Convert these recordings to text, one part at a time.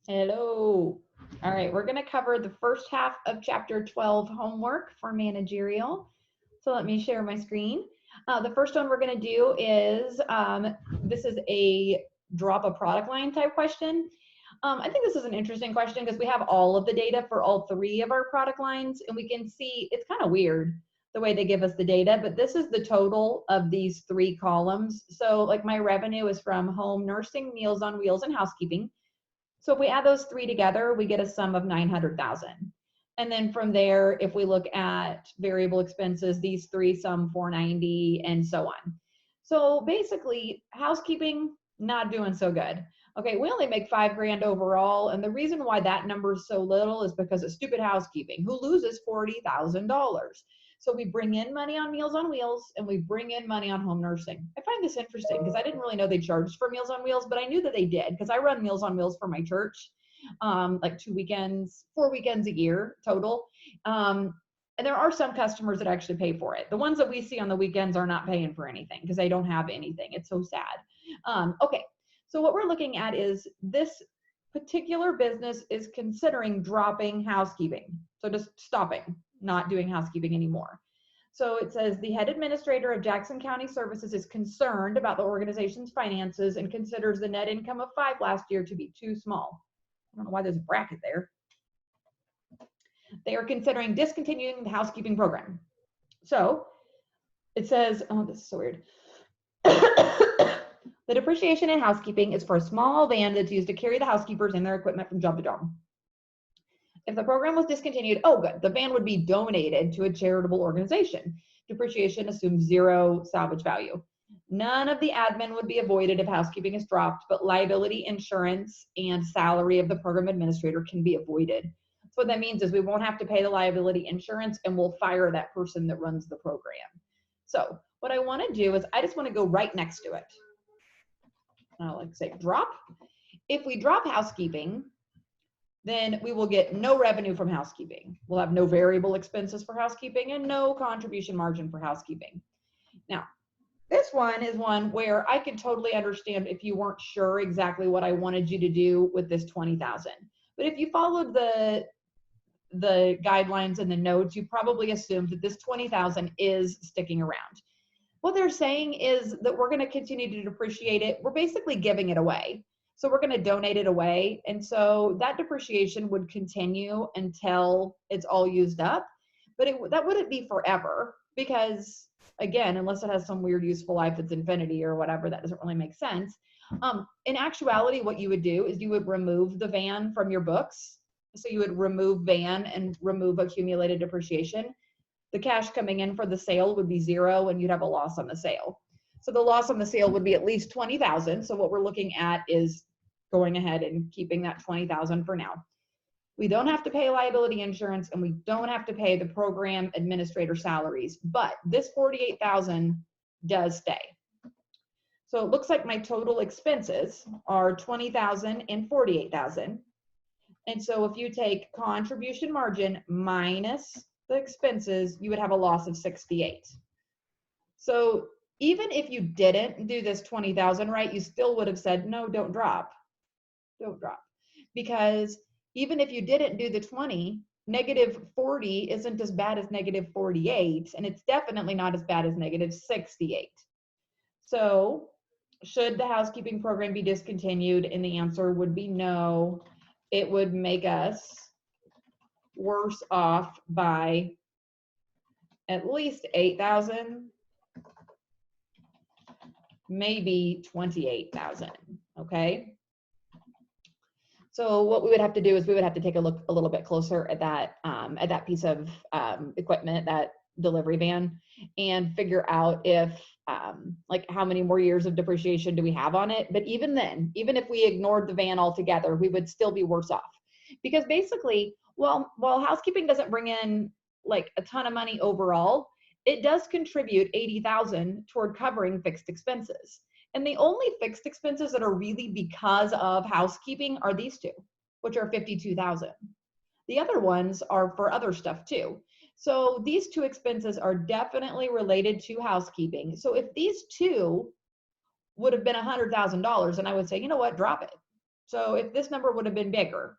Hello. All right, we're going to cover the first half of chapter 12 homework for managerial. So let me share my screen. The first one we're going to do is this is a drop a product line type question. I think this is an interesting question because we have all of the data for all three of our product lines, and we can see it's kind of weird the way they give us the data, but this is the total of these three columns. So like my revenue is from home nursing, Meals on Wheels, and housekeeping. So if we add those three together, we get a sum of 900,000. And then from there, if we look at variable expenses, these three sum 490 and so on. So basically, housekeeping, not doing so good. Okay, we only make 5 grand overall. And the reason why that number is so little is because of stupid housekeeping, who loses $40,000. So we bring in money on Meals on Wheels and we bring in money on home nursing. I find this interesting because I didn't really know they charged for Meals on Wheels, but I knew that they did because I run Meals on Wheels for my church, like 4 weekends a year total. And there are some customers that actually pay for it. The ones that we see on the weekends are not paying for anything because they don't have anything. It's so sad. Okay, so what we're looking at is this particular business is considering dropping housekeeping. So just stopping, not doing housekeeping anymore. So it says the head administrator of Jackson County Services is concerned about the organization's finances and considers the net income of 5 last year to be too small. I don't know why there's a bracket there. They are considering discontinuing the housekeeping program. So it says, oh, this is so weird. The depreciation in housekeeping is for a small van that's used to carry the housekeepers and their equipment from job to job. If the program was discontinued, oh good, the van would be donated to a charitable organization. Depreciation assumes 0 salvage value. None of the admin would be avoided if housekeeping is dropped, but liability insurance and salary of the program administrator can be avoided. So what that means is we won't have to pay the liability insurance and we'll fire that person that runs the program. So what I want to do is I just want to go right next to it. I'll like say drop. If we drop housekeeping, then we will get no revenue from housekeeping. We'll have no variable expenses for housekeeping and no contribution margin for housekeeping. Now, this one is one where I could totally understand if you weren't sure exactly what I wanted you to do with this 20,000. But if you followed the guidelines and the notes, you probably assumed that this 20,000 is sticking around. What they're saying is that we're going to continue to depreciate it. We're basically giving it away. So we're going to donate it away. And so that depreciation would continue until it's all used up. But that wouldn't be forever because, again, unless it has some weird useful life that's infinity or whatever, that doesn't really make sense. In actuality, what you would do is you would remove the van from your books. So you would remove van and remove accumulated depreciation. The cash coming in for the sale would be 0 and you'd have a loss on the sale. So the loss on the sale would be at least 20,000. So what we're looking at is going ahead and keeping that 20,000 for now. We don't have to pay liability insurance and we don't have to pay the program administrator salaries, but this 48,000 does stay. So it looks like my total expenses are 20,000 and 48,000. And so if you take contribution margin minus the expenses, you would have a loss of 68. So even if you didn't do this 20,000 right, you still would have said, no, don't drop. Don't drop. Because even if you didn't do the 20, negative 40 isn't as bad as negative 48, and it's definitely not as bad as negative 68. So should the housekeeping program be discontinued? And the answer would be no. It would make us worse off by at least 8,000, maybe 28,000. Okay. So what we would have to do is we would have to take a look a little bit closer at that piece of equipment, that delivery van, and figure out if like how many more years of depreciation do we have on it. But even then, even if we ignored the van altogether, we would still be worse off because basically, while housekeeping doesn't bring in like a ton of money overall, it does contribute 80,000 toward covering fixed expenses. And the only fixed expenses that are really because of housekeeping are these two, which are 52,000. The other ones are for other stuff too. So these two expenses are definitely related to housekeeping. So if these two would have been $100,000, and I would say, you know what, drop it. So if this number would have been bigger,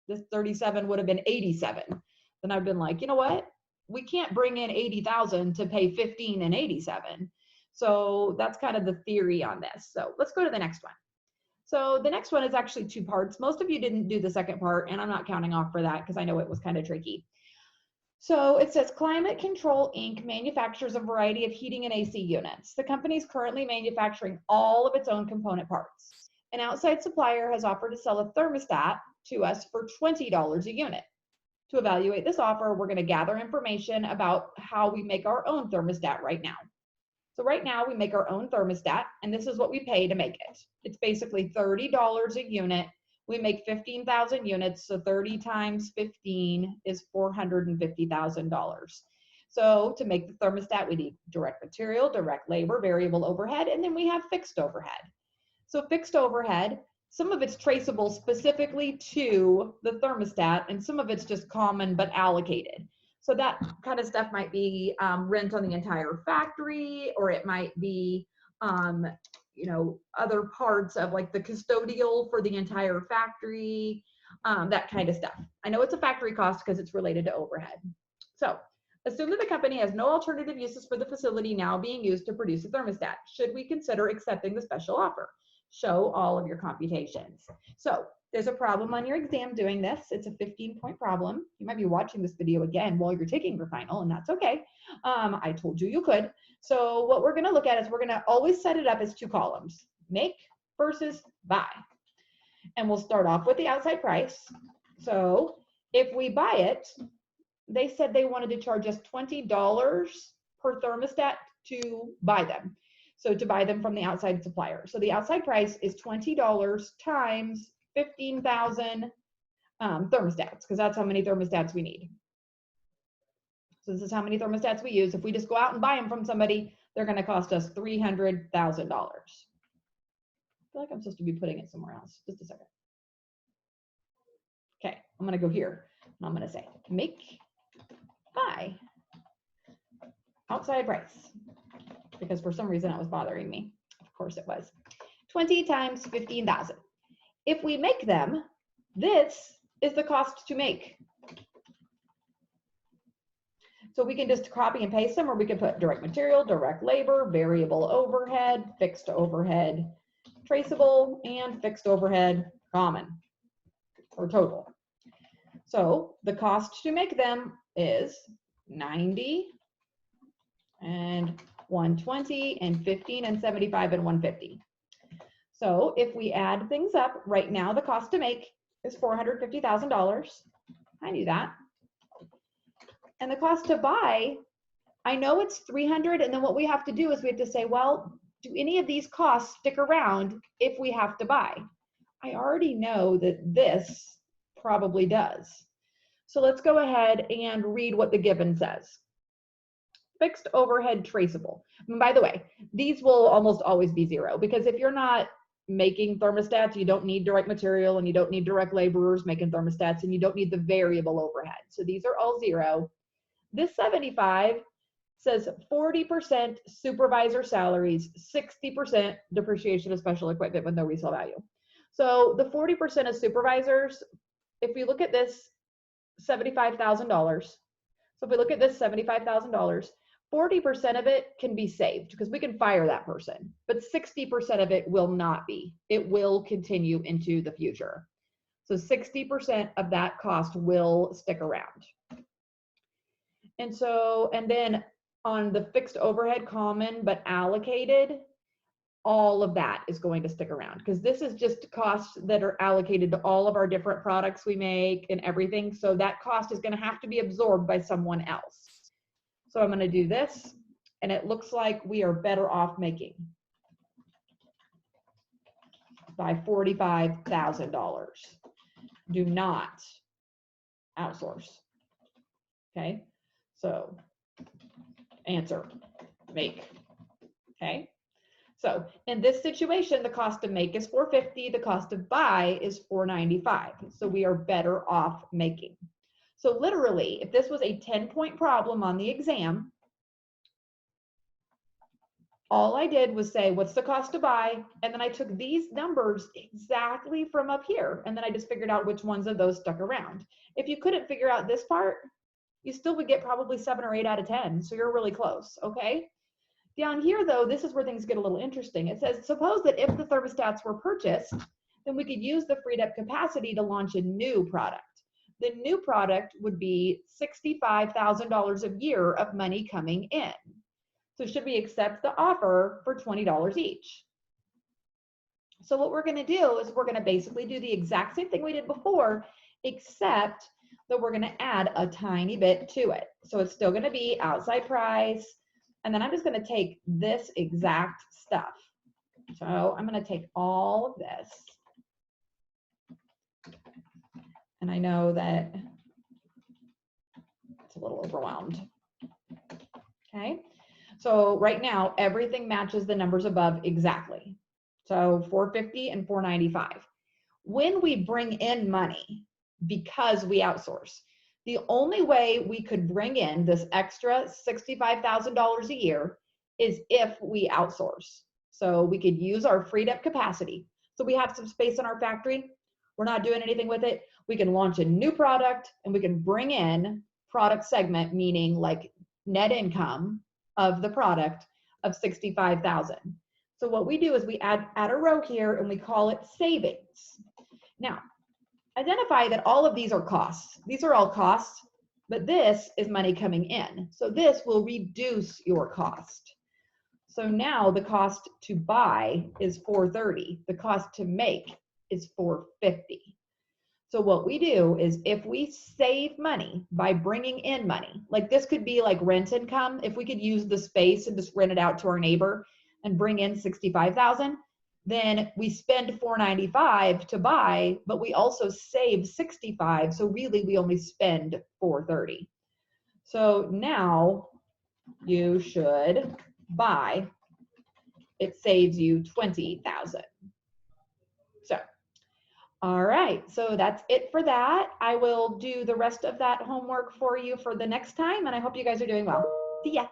this 37 would have been 87, then I've been like, you know what? We can't bring in 80,000 to pay 15 and 87. So that's kind of the theory on this. So let's go to the next one. So the next one is actually two parts. Most of you didn't do the second part, and I'm not counting off for that because I know it was kind of tricky. So it says Climate Control Inc. manufactures a variety of heating and AC units. The company is currently manufacturing all of its own component parts. An outside supplier has offered to sell a thermostat to us for $20 a unit. To evaluate this offer, we're going to gather information about how we make our own thermostat right now. So right now we make our own thermostat, and this is what we pay to make it. It's basically $30 a unit. We make 15,000 units, so 30 times 15 is $450,000. So to make the thermostat, we need direct material, direct labor, variable overhead, and then we have fixed overhead. So fixed overhead, some of it's traceable specifically to the thermostat, and some of it's just common but allocated. So that kind of stuff might be rent on the entire factory, or it might be, you know, other parts of like the custodial for the entire factory, that kind of stuff. I know it's a factory cost because it's related to overhead. So assume that the company has no alternative uses for the facility now being used to produce a thermostat. Should we consider accepting the special offer? Show all of your computations. So there's a problem on your exam doing this. It's a 15-point problem. You might be watching this video again while you're taking your final, and that's okay. I told you you could. So what we're gonna look at is we're gonna always set it up as two columns, make versus buy. And we'll start off with the outside price. So if we buy it, they said they wanted to charge us $20 per thermostat to buy them. So to buy them from the outside supplier. So the outside price is $20 times 15,000 thermostats, because that's how many thermostats we need. So this is how many thermostats we use. If we just go out and buy them from somebody, they're going to cost us $300,000. I feel like I'm supposed to be putting it somewhere else. Just a second. Okay, I'm going to go here. And I'm going to say make, buy, outside price, because for some reason that was bothering me. Of course it was. 20 times 15,000. If we make them, this is the cost to make. So we can just copy and paste them, or we can put direct material, direct labor, variable overhead, fixed overhead, traceable, and fixed overhead common or total. So the cost to make them is 90 and 120 and 15 and 75 and 150. So if we add things up, right now the cost to make is $450,000. I knew that. And the cost to buy, I know it's 300, and then what we have to do is we have to say, well, do any of these costs stick around if we have to buy? I already know that this probably does. So let's go ahead and read what the given says. Fixed overhead traceable. And by the way, these will almost always be zero, because if you're not making thermostats, you don't need direct material, and you don't need direct laborers making thermostats, and you don't need the variable overhead. So these are all zero. This 75 says 40% supervisor salaries, 60% depreciation of special equipment with no resale value. So the 40% of supervisors, if we look at this $75,000, so if we look at this $75,000, 40% of it can be saved because we can fire that person, but 60% of it will not be. It will continue into the future. So 60% of that cost will stick around. And so, and then on the fixed overhead common but allocated, all of that is going to stick around, because this is just costs that are allocated to all of our different products we make and everything. So that cost is going to have to be absorbed by someone else. So I'm going to do this, and it looks like we are better off making by $45,000. Do not outsource. Okay. So answer, make. Okay. So in this situation, the cost to make is $450. The cost to buy is $495. So we are better off making. So literally, if this was a 10-point problem on the exam, all I did was say, what's the cost to buy? And then I took these numbers exactly from up here. And then I just figured out which ones of those stuck around. If you couldn't figure out this part, you still would get probably 7 or 8 out of 10. So you're really close, okay? Down here though, this is where things get a little interesting. It says, suppose that if the thermostats were purchased, then we could use the freed up capacity to launch a new product. The new product would be $65,000 a year of money coming in. So should we accept the offer for $20 each? So what we're going to do is we're going to basically do the exact same thing we did before, except that we're going to add a tiny bit to it. So it's still going to be outside price. And then I'm just going to take this exact stuff. So I'm going to take all of this. And I know that it's a little overwhelmed. Okay. So right now, everything matches the numbers above exactly. So 450 and 495. When we bring in money, because we outsource, the only way we could bring in this extra $65,000 a year is if we outsource. So we could use our freed up capacity. So we have some space in our factory. We're not doing anything with it. We can launch a new product and we can bring in product segment, meaning like net income of the product of 65,000. So what we do is we add a row here and we call it savings. Now, identify that all of these are costs. These are all costs, but this is money coming in. So this will reduce your cost. So now the cost to buy is 430. The cost to make is 450. So what we do is if we save money by bringing in money, like this could be like rent income. If we could use the space and just rent it out to our neighbor and bring in 65,000, then we spend 495 to buy, but we also save 65. So really we only spend 430. So now you should buy. It saves you 20,000. So, all right, so that's it for that. I will do the rest of that homework for you for the next time, and I hope you guys are doing well. See ya.